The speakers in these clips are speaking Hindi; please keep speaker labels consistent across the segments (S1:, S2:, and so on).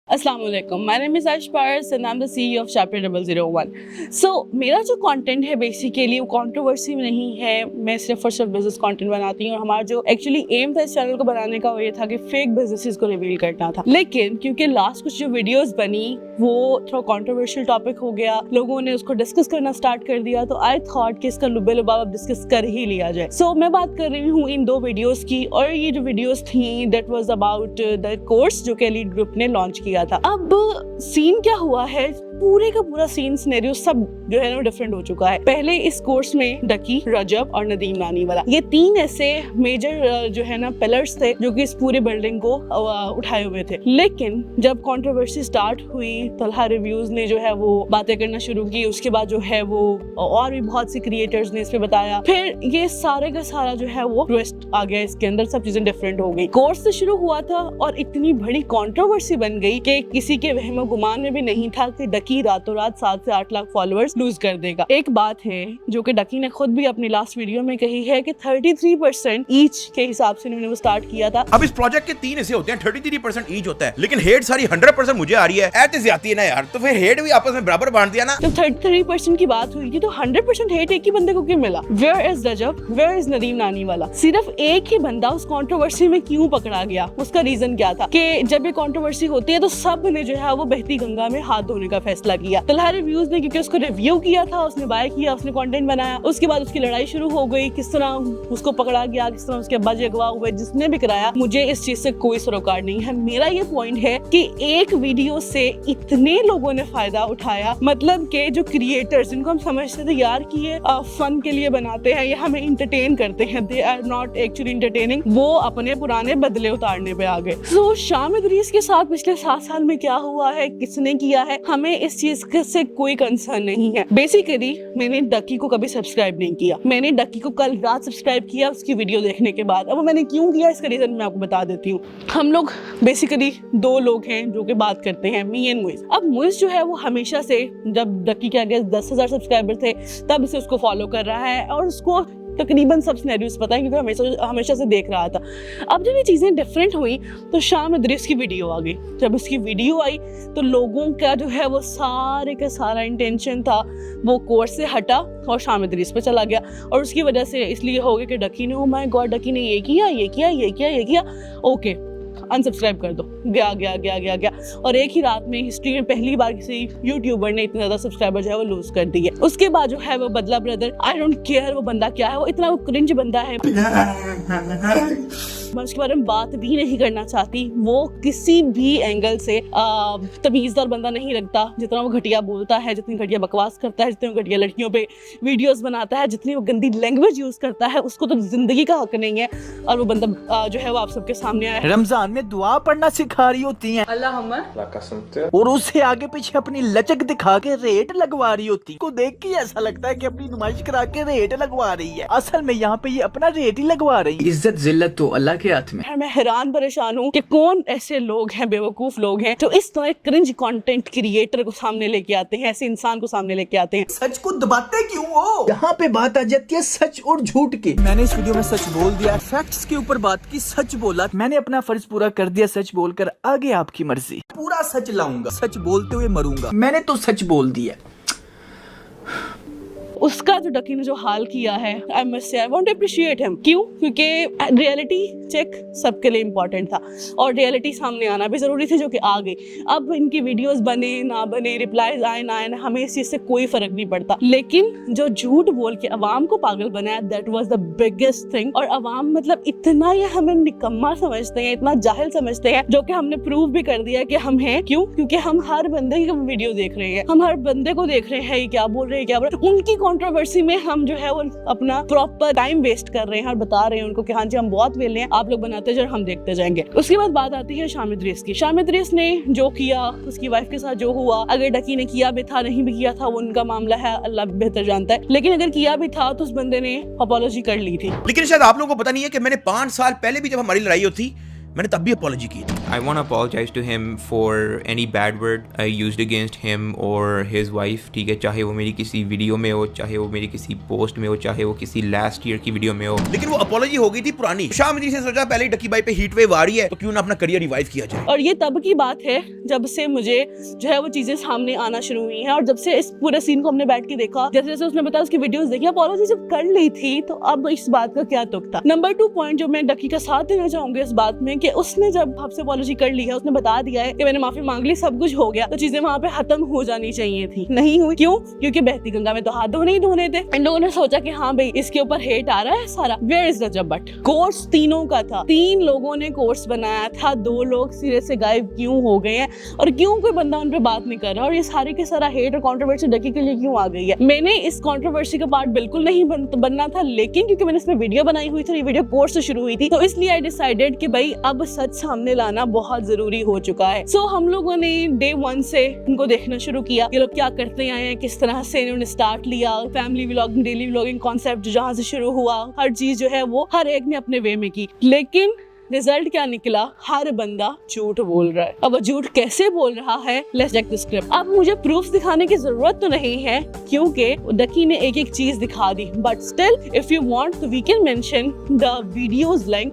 S1: अस्सलाम वालेकुम, my name is Ayash Paras and I am the CEO of chapter 001। So मेरा जो कंटेंट है बेसिकली वो कंट्रोवर्सी में नहीं है। मैं सिर्फ और सिर्फ बिजनेस कंटेंट बनाती हूँ। हमारा जो एक्चुअली एम था इस चैनल को बनाने का वो ये था कि फेक बिजनेसेस को रिवील करना था। लेकिन क्योंकि लास्ट कुछ जो वीडियोस बनी वो थोड़ा कंट्रोवर्शियल टॉपिक हो गया, लोगों ने उसको डिस्कस करना स्टार्ट कर दिया, तो आई थॉट कि इसका लुबे लुबाब अब डिस्कस कर ही लिया जाए। सो मैं बात कर रही हूँ इन दो वीडियोस की, और ये जो वीडियोस थी that was about the course जो कि एलीट ग्रुप ने लॉन्च किया था। अब सीन क्या हुआ है, पूरे का पूरा सीन सिनेरियो सब जो है ना डिफरेंट हो चुका है। पहले इस कोर्स में डकी, रजब और नदीम नानी वाला, ये तीन ऐसे मेजर जो है ना पिलर्स थे जो कि इस पूरे बिल्डिंग को उठाए हुए थे। लेकिन जब कंट्रोवर्सी स्टार्ट हुई, तलहा रिव्यूज ने जो है वो बातें करना शुरू की, उसके बाद जो है वो और भी बहुत से क्रिएटर्स ने इस पे बताया, फिर ये सारे का सारा जो है वो ट्विस्ट आ गया इसके अंदर, सब चीजें डिफरेंट हो गई। कोर्स से शुरू हुआ था और इतनी बड़ी कंट्रोवर्सी बन गई कि किसी के वहम गुमान में भी नहीं था कि डकी रातों रात 7 से 8 लाख फॉलोअर्स लूज कर देगा। एक बात है जो कि डकी ने खुद भी अपनी लास्ट वीडियो में कही है कि 33% ईच के हिसाब से उन्होंने वो स्टार्ट किया था।
S2: अब इस प्रोजेक्ट के 3 हिस्से होते हैं, 33% ईच होता है, लेकिन हेट सारी 100% मुझे आ रही है। ऐसे ज्यादती है ना यार, तो फिर हेट भी आपस में बराबर बांट दिया ना।
S1: जब 33% की बात हुई थी तो 100% हेट एक ही बंदे को क्यों मिला? Where is Rajab, where is Nadeem नानी वाला? सिर्फ एक ही बंदा उस कंट्रोवर्सी में क्यों पकड़ा गया? उसका रीजन क्या था कि जब ये कंट्रोवर्सी होती है तो सब ने जो है वो बहती गंगा में हाथ धोने का फैसला किया। तलहा रिव्यूज ने क्योंकि उसको रिव्यू किया था, उसने बाय किया, उसने कंटेंट बनाया, उसके बाद उसकी लड़ाई शुरू हो गई, किस तरह उसको पकड़ा गया, किस तरह उसके अब्बा अगवा हुए, जिसने भी कराया। मुझे इस चीज से कोई सरोकार नहीं है। मेरा ये पॉइंट है कि एक वीडियो से इतने लोगों ने फायदा उठाया, मतलब के जो क्रिएटर्स जिनको हम समझते थे यार कि ये फन के लिए बनाते हैं या हमें इंटरटेन करते हैं, they are not actually entertaining, वो अपने पुराने बदले उतारने पे आ गए। सो शामिद रीस के साथ पिछले 7 साल में क्या हुआ है, किसने किया है, हमें इस चीज से कोई कंसर्न नहीं है। बेसिकली मैंने डकी को कभी सब्सक्राइब नहीं किया। मैंने डकी को कल रात सब्सक्राइब किया उसकी वीडियो देखने के बाद। अब मैंने क्यों किया इसका रीजन मैं आपको बता देती हूँ। हम लोग बेसिकली 2 लोग हैं जो कि बात करते हैं, मी एंड मुइज। अब मुइज जो है वो हमेशा से, जब डकी के आगे 10,000 सब्सक्राइबर थे तब से उसको फॉलो कर रहा है और उसको तकरीबन सब सिनेरियोस पता है क्योंकि हमेशा से देख रहा था। अब जब ये चीज़ें डिफरेंट हुई तो शामिद इदरीस की वीडियो आ गई। जब उसकी वीडियो आई तो लोगों का जो है वो सारे का सारा इंटेंशन था वो कोर्स से हटा और शामिद इदरीस पे चला गया, और उसकी वजह से इसलिए हो गया कि डकी ने, ओ माय गॉड, डकी ने ये किया, ये किया, ये किया, ये किया, ओके अनसब्सक्राइब कर दो, गया गया गया गया गया। और एक ही रात में हिस्ट्री में पहली बार किसी यूट्यूबर ने इतने ज्यादा सब्सक्राइबर जो है वो लूज कर दिए। उसके बाद जो है वो बदला ब्रदर, आई डोंट केयर वो बंदा क्या है, वो इतना क्रिंज बंदा है, मैं उसके बारे में बात भी नहीं करना चाहती। वो किसी भी एंगल से तमीजदार बंदा नहीं लगता। जितना वो घटिया बोलता है, जितनी घटिया बकवास करता है, जितनी घटिया लड़कियों पे वीडियोस बनाता है, जितनी वो गंदी लैंग्वेज यूज करता है, उसको तो जिंदगी का हक नहीं है। और वो बंदा जो है वो आप सबके सामने आया है।
S3: रमजान में दुआ पढ़ना सिखा रही होती हैं और उससे आगे पीछे अपनी लचक दिखा के रेट लगवा रही होती। को देख के ऐसा लगता है कि अपनी नुमाइश करा के रेट लगवा रही है, असल में यहाँ पे ये अपना रेट ही लगवा रही है।
S4: इज्जत जिल्लत तो अल्लाह के हाथ में।
S1: मैं हैरान परेशान हूँ कि कौन ऐसे लोग हैं, बेवकूफ लोग हैं जो इस तरह क्रिंज कंटेंट क्रिएटर को सामने लेके आते हैं, ऐसे इंसान को सामने लेके आते हैं।
S3: सच को दबाते क्यों हो? यहाँ पे बात आ जाती है सच और झूठ की। मैंने इस वीडियो में सच बोल दिया, फैक्ट्स के ऊपर बात की, सच बोला, मैंने अपना फर्ज पूरा कर दिया सच बोलकर। आगे आपकी मर्जी, पूरा सच लाऊंगा, सच बोलते हुए मरूंगा। मैंने तो सच बोल दिया।
S1: उसका जो डकी ने जो हाल किया है, I must say I want to appreciate him. क्यों? क्योंकि रियलिटी चेक सबके लिए इम्पोर्टेंट था और रियलिटी सामने आना भी जरूरी थी, जो कि आ गई। अब इनकी वीडियोस बने ना बने, रिप्लाईज आए ना आए, हमें इस चीज से कोई फर्क नहीं पड़ता। लेकिन जो झूठ बोल के अवाम को पागल बनाया, that was the biggest thing. और अवाम मतलब इतना ये हमें निकम्मा समझते हैं, इतना जाहिल समझते हैं, जो कि हमने प्रूव भी कर दिया कि हम हैं। क्यों? क्योंकि हम हर बंदे की वीडियो देख रहे हैं, हम हर बंदे को देख रहे हैं, ये क्या बोल रहे हैं, क्या बोल रहे हैं। उनकी कंट्रोवर्सी में हम जो है वो अपना प्रॉपर टाइम वेस्ट कर रहे हैं और बता रहे हैं उनको कि हाँ जी हम बहुत वेले हैं, आप लोग बनाते जाओ, हम देखते जाएंगे। उसके बाद बात आती है शामिद इदरीस की। शामिद इदरीस ने जो किया, उसकी वाइफ के साथ जो हुआ, अगर डकी ने किया भी था, नहीं भी किया था, वो उनका मामला है, अल्लाह बेहतर जानता है। लेकिन अगर किया भी था तो उस बंदे ने अपॉलॉजी कर ली थी।
S2: लेकिन शायद आप लोगों को पता नहीं है कि मैंने 5 साल पहले भी जब हमारी लड़ाई होती, मैंने तब भी अपॉलॉजी की थी।
S4: I want to apologize to him for any bad word I used against him or his wife. ठीक है, चाहे वो मेरी किसी वीडियो में हो, चाहे वो मेरी किसी पोस्ट में हो, चाहे वो किसी लास्ट ईयर की वीडियो में हो।
S2: लेकिन वो अपॉलॉजी हो गई थी पुरानी। शाम से सोचा पहले ही डक्की भाई पे हीट वेव आ रही है तो क्यों ना अपना करियर रिवाइव किया जाए।
S1: और ये तब की बात है जब से मुझे जो है वो चीजें सामने आना शुरू हुई हैं, और जब से इस पूरे सीन को हमने बैठ के देखा, जैसे जैसे उसने बताया उसकी वीडियोस देखी, अपॉलॉजी जब कर ली थी तो अब इस बात का क्या तुक था। नंबर 2 पॉइंट जो मैं डक्की का साथ देना चाहूंगी इस बात में कि उसने जब आपसे अपॉलॉजी कर ली है, उसने बता दिया है कि मैंने माफी मांग ली, सब कुछ हो गया, तो चीजें वहां पे खत्म हो जानी चाहिए थी। नहीं हुई, क्यों? क्योंकि बहती गंगा में तो हाथ धोने ही धोने थे। इन लोगों ने सोचा कि हाँ भाई इसके ऊपर हेट आ रहा है सारा। Where is Rajab but? Course तीनों का था, 3 लोगों ने कोर्स बनाया था, 2 लोग सिरे से गायब क्यों हो गए हैं और क्यों कोई बंदा उन पे बात नहीं कर रहा, और ये सारे के सारा हेट और कंट्रोवर्सी डक्की के लिए क्यों आ गई है। मैंने इस कंट्रोवर्सी का पार्ट बिल्कुल नहीं बनना था, लेकिन क्योंकि मैंने इसमें वीडियो बनाई हुई थी, ये वीडियो कोर्स से शुरू हुई थी, तो इसलिए आई डिसाइडेड कि भाई अब सच सामने लाना बहुत जरूरी हो चुका है। सो हम लोगों ने डे 1 से इनको देखना शुरू किया, ये लोग क्या करते आए हैं, किस तरह से इन्होंने स्टार्ट लिया, family vlogging, daily vlogging concept जहाँ से शुरू हुआ, हर चीज जो है वो हर एक ने अपने वे में की। लेकिन रिजल्ट क्या निकला? हर बंदा झूठ बोल रहा है। अब वो झूठ कैसे बोल रहा है, लेट्स चेक द स्क्रिप्ट। अब मुझे प्रूफ दिखाने की जरूरत तो नहीं है क्योंकि डक्की ने एक एक चीज दिखा दी, but still if you want तो we can mention the videos link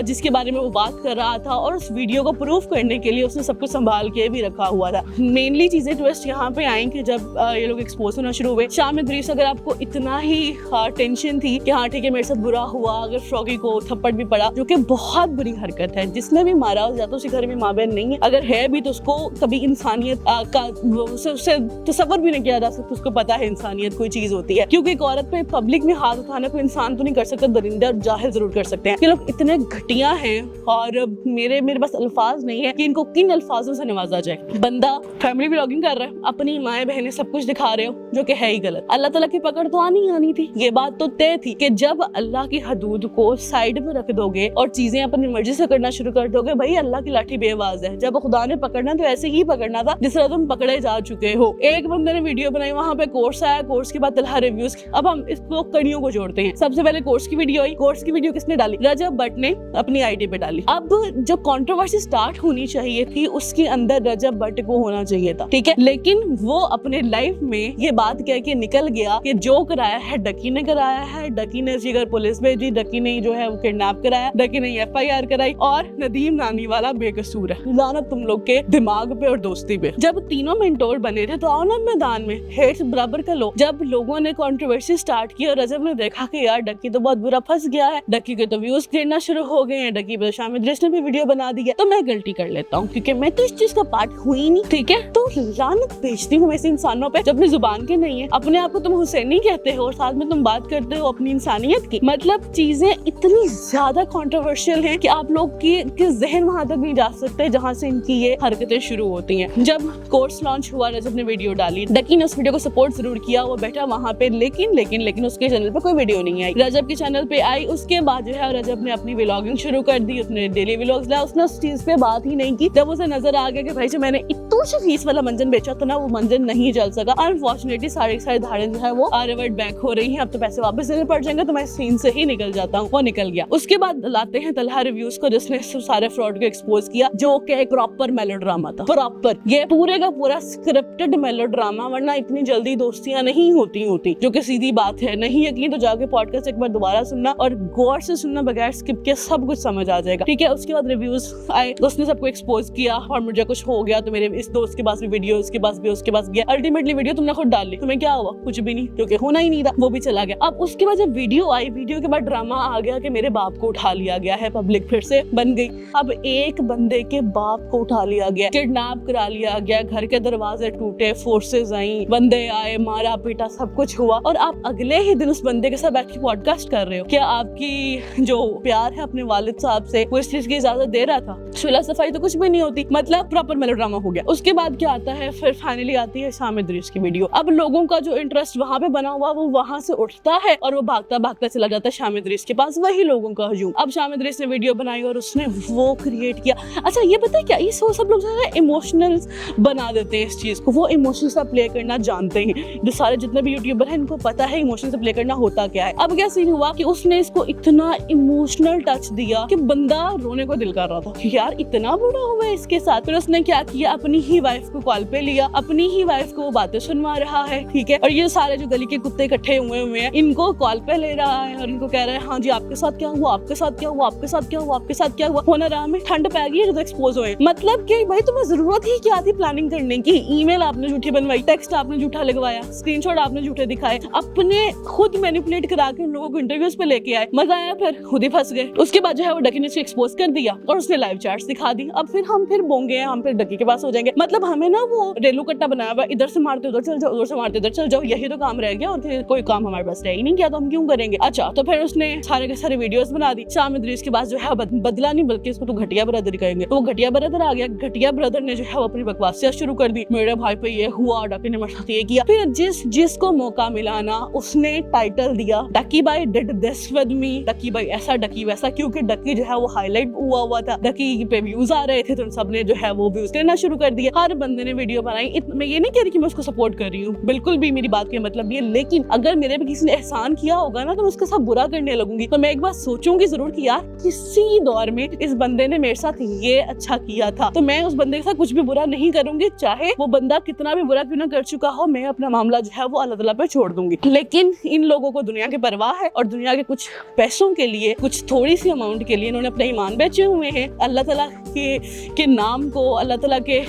S1: जिसके बारे में वो बात कर रहा था, और उस वीडियो को प्रूफ करने के लिए उसने सब कुछ संभाल के भी रखा हुआ था। मेनली चीजें ट्विस्ट यहाँ पे आई कि जब ये लोग एक्सपोज होना शुरू हुए। शाम इदरीस, अगर आपको इतना ही टेंशन थी कि हाँ ठीक है मेरे साथ बुरा हुआ, अगर फ्रॉगी को थप्पड़ भी पड़ा, जो कि बहुत बुरी हरकत है, जिसने भी मारा या तो उसके घर में माँ बहन नहीं है, अगर है भी तो उसको कभी इंसानियत का उससे तसव्वुर भी नहीं किया जा सकता, उसको पता है इंसानियत कोई चीज होती है, क्योंकि एक औरत पे पब्लिक में हाथ उठाना कोई इंसान तो नहीं कर सकता, दरिंदे और जाहिल जरूर कर सकते हैं। ये लोग इतने घटिया हैं और मेरे पास अल्फाज नहीं है कि इनको किन अल्फाजों से नवाजा जाए। बंदा फैमिली व्लॉगिंग कर रहा है, अपनी माएं बहनें सब कुछ दिखा रहे हो, जो कि है ही गलत। अल्लाह ताला की पकड़ तो आनी थी, ये बात तो तय थी कि जब अल्लाह की हदूद को साइड में रख दोगे और चीजें अपनी मर्जी से करना शुरू कर दोगे, भाई अल्लाह की लाठी बेआवाज है। जब खुदा ने पकड़ना तो ऐसे ही पकड़ना था जिस तरह तुम पकड़े जा चुके हो। एक बंदे ने वीडियो बनाई, वहां पे कोर्स आया, कोर्स के बाद तलहा रिव्यूज। अब हम इसको कड़ियों को जोड़ते हैं। सबसे पहले कोर्स की वीडियो आई, कोर्स की वीडियो किसने डाली? रजब बट ने अपनी आईडी पे डाली। अब जो कंट्रोवर्सी स्टार्ट होनी चाहिए थी उसके अंदर रजब बट को होना चाहिए था, ठीक है, लेकिन वो अपने लाइफ में ये बात कह के निकल गया कि जो कराया है डक्की ने कराया है, डक्की ने जिगर पुलिस भेजी, डक्की ने जो है वो किडनैप कराया, डक्की ने FIR कराई और नदीम नानी वाला बेकसूर है। लानत तुम लोग के दिमाग पे और दोस्ती पे। जब तीनों मेंटोर बने थे तो आओ ना मैदान में, हेट बराबर का लो। जब लोगों ने कंट्रोवर्सी स्टार्ट की और रजब ने देखा कि यार डक्की तो बहुत बुरा फंस गया है, डक्की के तो व्यूज गिरना शुरू हो गए हैं, डक्की पे शाम इदरीस ने भी वीडियो बना दी है, तो मैं गलती कर लेता हूँ क्योंकि मैं तो इस चीज का पार्ट हुई नहीं, ठीक है। तो लानत भेजती हूँ ऐसे इंसानों पे जो अपनी जुबान के नहीं है। अपने आप को तुम हुसैनी कहते हो और साथ में तुम बात करते हो अपनी इंसानियत की। मतलब चीजें इतनी ज्यादा कंट्रोवर्शियल हैं कि आप लोग की जहन वहां तक नहीं जा सकते जहां से इनकी ये हरकतें शुरू होती हैं। जब कोर्स लॉन्च हुआ, रजब ने वीडियो डाली, डक्की ने उस वीडियो को सपोर्ट जरूर किया, वो बैठा वहां पे, लेकिन उसके चैनल पे कोई वीडियो नहीं आई। रजब के चैनल पे आई, उसके बाद जो है रजब ने अपनी व्लॉगिंग शुरू कर दी, उसने डेली व्लॉग्स लाया, उसने उस चीज पे बात ही नहीं की। जब उसे नजर आ गया कि भाई जो मैंने इतनी सी फीस वाला मंजन बेचा था ना, वो मंजन नहीं चल सका, अनफॉर्चुनेटली सारी धारें जो है वो रिवर्ट बैक हो रही है, अब तो पैसे वापस देने पड़ जाएंगे, तो मैं सीन से ही निकल जाता हूँ। वो निकल गया। उसके बाद लाते हैं तलहा रिव्यूज को, जिसने सारे फ्रॉड को एक्सपोज किया, जो कि एक प्रॉपर मेलोड्रामा था। प्रॉपर ये पूरे का पूरा स्क्रिप्टेड मेलोड्रामा, वरना इतनी जल्दी दोस्तियां नहीं होती, जो कि सीधी बात है। नहीं यकीन तो जाके पॉडकास्ट एक बार दोबारा सुनना और गौर से सुनना, बगैर स्किप के सब कुछ समझ आ जाएगा, ठीक है। उसके बाद रिव्यूज आए, उसने सबको एक्सपोज किया और मुझे कुछ हो गया तो मेरे इस दोस्त के पास भी वीडियो, उसके पास भी, उसके पास गया। अल्टीमेटली वीडियो तुमने खुद डाल ली, तुम्हें क्या हुआ? कुछ भी नहीं, क्योंकि होना ही नहीं था, वो भी चला गया। अब उसके बाद जब वीडियो आई, वीडियो के बाद ड्रामा आ गया कि मेरे बाप को उठा लिया गया है, पब्लिक फिर से बन गई। अब एक बंदे के बाप को उठा लिया गया, किडनैप करा लिया गया, घर के दरवाजे टूटे, फोर्सेस आई, बंदे आए, मारा पीटा, सब कुछ हुआ, और आप अगले ही दिन उस बंदे के साथ बैठ के पॉडकास्ट कर रहे हो। क्या आपकी जो प्यार है अपने वालिद साहब से, वो इस चीज की इजाजत दे रहा था? सुलह सफाई तो कुछ भी नहीं होती, मतलब प्रॉपर मेलोड्रामा हो गया। उसके बाद क्या आता है, फिर फाइनली आती है शाम इदरीस की वीडियो। अब लोगों का जो इंटरेस्ट वहां पे बना हुआ, वो वहां से उठता है और वो भागता चला जाता है शाम इदरीस के पास, वही लोगों का हजूम। अब शाम इदरीस ने वीडियो वीडियो बनाई और उसने वो क्रिएट किया। अच्छा ये पता है क्या, इस वो सब लोग जो है इमोशनल बना देते हैं इस चीज को, वो इमोशन से प्ले करना जानते हैं। जो सारे जितने भी यूट्यूबर हैं इनको पता है इमोशन से प्ले करना होता क्या है। अब क्या सीन हुआ कि उसने इसको इतना इमोशनल टच दिया कि बंदा रोने को दिल कर रहा था कि यार इतना बुरा हुआ है इसके साथ। फिर उसने क्या किया, अपनी ही वाइफ को कॉल पे लिया, अपनी ही वाइफ को बातें सुनवा रहा है, ठीक है। और ये सारे जो गली के कुत्ते इकट्ठे हुए हैं इनको कॉल पे ले रहा है और इनको कह रहा है हाँ जी आपके साथ क्या हुआ, आपके साथ क्या हुआ, आपके साथ क्या हुआ, आपके साथ क्या हुआ। होना रहा में ठंड पै गई तो एक्सपोज हुए। मतलब कि भाई तुम्हें जरूरत ही क्या थी प्लानिंग करने की? ईमेल आपने झूठी बनवाई, टेक्स्ट आपने झूठा लगवाया, स्क्रीनशॉट आपने झूठे दिखाए, अपने खुद मैनिपुलेट करा के उन लोगों को इंटरव्यूज पे लेके आए, मजा आया, फिर खुद ही फंस गए। उसके बाद जो है वो डकी ने इसे एक्सपोज कर दिया और उसने लाइव चैट्स दिखा दी। अब फिर हम फिर बोंगे हैं, हम फिर डकी के पास हो जाएंगे। मतलब हमें ना वो रेलू कट्टा बनाया हुआ, इधर से मारते उधर चल जाओ, उधर से मारते इधर चल जाओ, यही तो काम रह गया और फिर कोई काम हमारे पास रह ही नहीं गया तो हम क्यों करेंगे। अच्छा तो फिर उसने सारे के सारे वीडियोस बना दी। शाम इद्रीस के पास जो है बदला नहीं बल्कि इसको तो घटिया ब्रदर ही कहेंगे, तो वो घटिया ब्रदर आ गया। घटिया ब्रदर ने जो है वो अपनी बकवासियां शुरू कर दी, मेरे भाई पे ये हुआ, डकी ने मेरे साथ ये किया। फिर जिसको मौका मिला ना उसने टाइटल दिया डकी भाई डिड दिस विद मी, डकी भाई ऐसा डकी वैसा, क्योंकि डकी जो है वो हाईलाइट हुआ था, डकी पे व्यूज आ रहे थे तो सबने जो है वो व्यूज लेना शुरू कर दिया। हर बंदे ने वीडियो बनाई। मैं ये नहीं कह रही कि मैं उसको सपोर्ट कर रही हूँ, बिल्कुल भी मेरी बात का मतलब ये, लेकिन अगर मेरे पे किसी ने एहसान किया होगा ना तो मैं उसके साथ बुरा करने लगूंगी। तो मैं एक बार सोचूंगी जरूर कि यार किसी दौर में इस बंदे ने मेरे साथ ये अच्छा किया था तो मैं उस बंदे के साथ कुछ भी बुरा नहीं करूंगी, चाहे वो बंदा कितना भी बुरा क्यों ना कर चुका हो। मैं अपना मामला जो है वो अल्लाह ताला पे छोड़ दूंगी। लेकिन इन लोगों को दुनिया की परवाह है और दुनिया के कुछ पैसों के लिए, कुछ थोड़ी सी अमाउंट के लिए इन्होंने अपने ईमान बेचे हुए हैं। अल्लाह ताला के नाम को, अल्लाह ताला के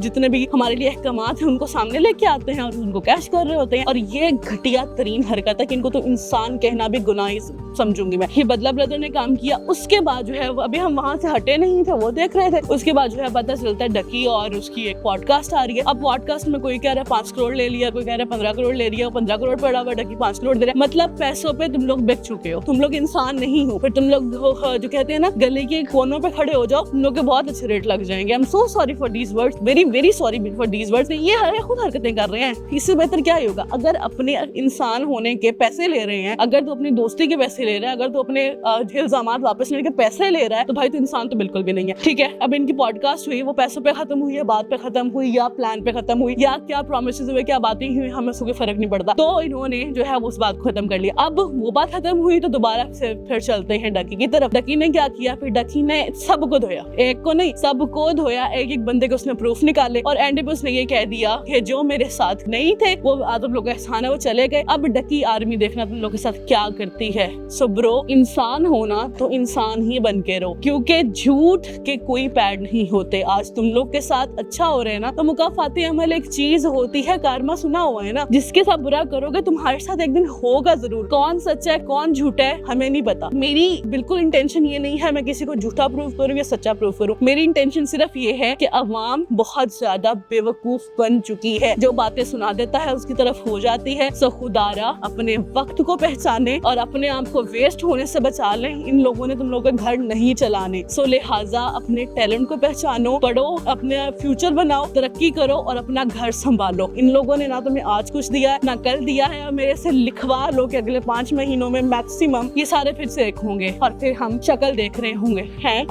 S1: जितने भी हमारे लिए अहकामात हैं उनको सामने लेके आते हैं और उनको कैश कर रहे होते हैं। और ये घटिया तरीन हरकत है कि इनको तो इंसान कहना भी गुनाह समझूंगी मैं। ये बदला ब्रदर ने काम किया। उसके बाद जो है अभी हम वहां से हटे नहीं थे, वो देख रहे थे। उसके बाद जो है पता चलता है डकी और उसकी एक पॉडकास्ट आ रही है। अब पॉडकास्ट में कोई कह रहा है 5 करोड़ ले लिया, कोई कह रहा है 15 करोड़ ले लिया, 15 करोड़ पड़ा हुआ, डकी 5 करोड़ दे रहा है। मतलब पैसों पे तुम लोग बिक चुके हो, तुम लोग इंसान नहीं हो। फिर तुम लोग जो कहते हैं ना गली के कोनों पे खड़े हो जाओ, तुम लोग के बहुत अच्छे रेट लग जाएंगे। I am so sorry for these words, very very sorry for these words. ये खुद हरकतें कर रहे हैं, इससे बेहतर क्या होगा? अगर अपने इंसान होने के पैसे ले रहे हैं, अगर तो अपनी दोस्ती के पैसे ले रहा है, अगर तो अपने इल्जामात वापस लेने के पैसे ले रहा है तो भाई तो इंसान तो बिल्कुल भी नहीं है, ठीक है। अब इनकी पॉडकास्ट हुई, वो पैसों पे खत्म हुई, या बात पे खत्म हुई, या प्लान पे खत्म हुई, या क्या प्रॉमिसेस हुए, क्या बातें हुई, हमें उसको फर्क नहीं पड़ता। तो इन्होंने जो है उस बात को खत्म कर लिया। अब वो बात खत्म हुई तो दोबारा से फिर चलते हैं डकी की तरफ। डकी ने क्या किया? फिर डकी ने सबको धोया, एक को नहीं सबको धोया। एक बंदे को उसने प्रूफ निकाले और एंड पे उसने ये कह दिया कि जो मेरे साथ नहीं थे वो तुम लोग का एहसान है, वो चले गए। अब डकी आर्मी देखना तुम लोग के साथ क्या करती है। सो ब्रो, इंसान होना तो इंसान ही बन के रहो, क्योंकि झूठ के कोई पैड नहीं होते। आज तुम लोग के साथ अच्छा हो रहे हैं ना तो मुकाफाती अमल एक चीज होती है, कारमा सुना हुआ है ना, जिसके साथ बुरा करोगे तुम्हारे साथ एक दिन होगा जरूर। कौन सच्चा है कौन झूठा है हमें नहीं पता। मेरी बिल्कुल इंटेंशन ये नहीं है मैं किसी को झूठा प्रूफ करूँ या सच्चा प्रूफ करूँ। मेरी इंटेंशन सिर्फ ये है कि अवाम बहुत ज्यादा बेवकूफ बन चुकी है, जो बातें सुना देता है उसकी तरफ हो जाती है। सो खुदारा अपने वक्त को पहचाने और अपने आप को वेस्ट होने से बचा लें। इन लोगों ने तुम लोगों के घर नहीं चलाने, सो लिहाजा अपने टैलेंट को पहचानो, पढ़ो, अपने फ्यूचर बनाओ, तरक्की करो और अपना घर संभालो। इन लोगों ने ना तुम्हें आज कुछ दिया है ना कल दिया है, और मेरे से लिखवा लो कि अगले 5 महीनों में मैक्सिमम ये सारे फिर से एक होंगे और फिर हम शक्ल देख रहे होंगे हैं।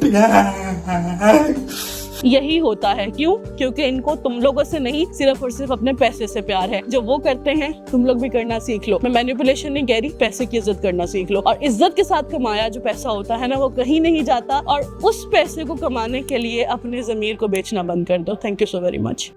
S1: यही होता है। क्यों? क्योंकि इनको तुम लोगों से नहीं, सिर्फ और सिर्फ अपने पैसे से प्यार है। जो वो करते हैं तुम लोग भी करना सीख लो। मैं मैनिपुलेशन नहीं कह रही, पैसे की इज्जत करना सीख लो। और इज्जत के साथ कमाया जो पैसा होता है ना वो कहीं नहीं जाता, और उस पैसे को कमाने के लिए अपने ज़मीर को बेचना बंद कर दो। Thank you so very much.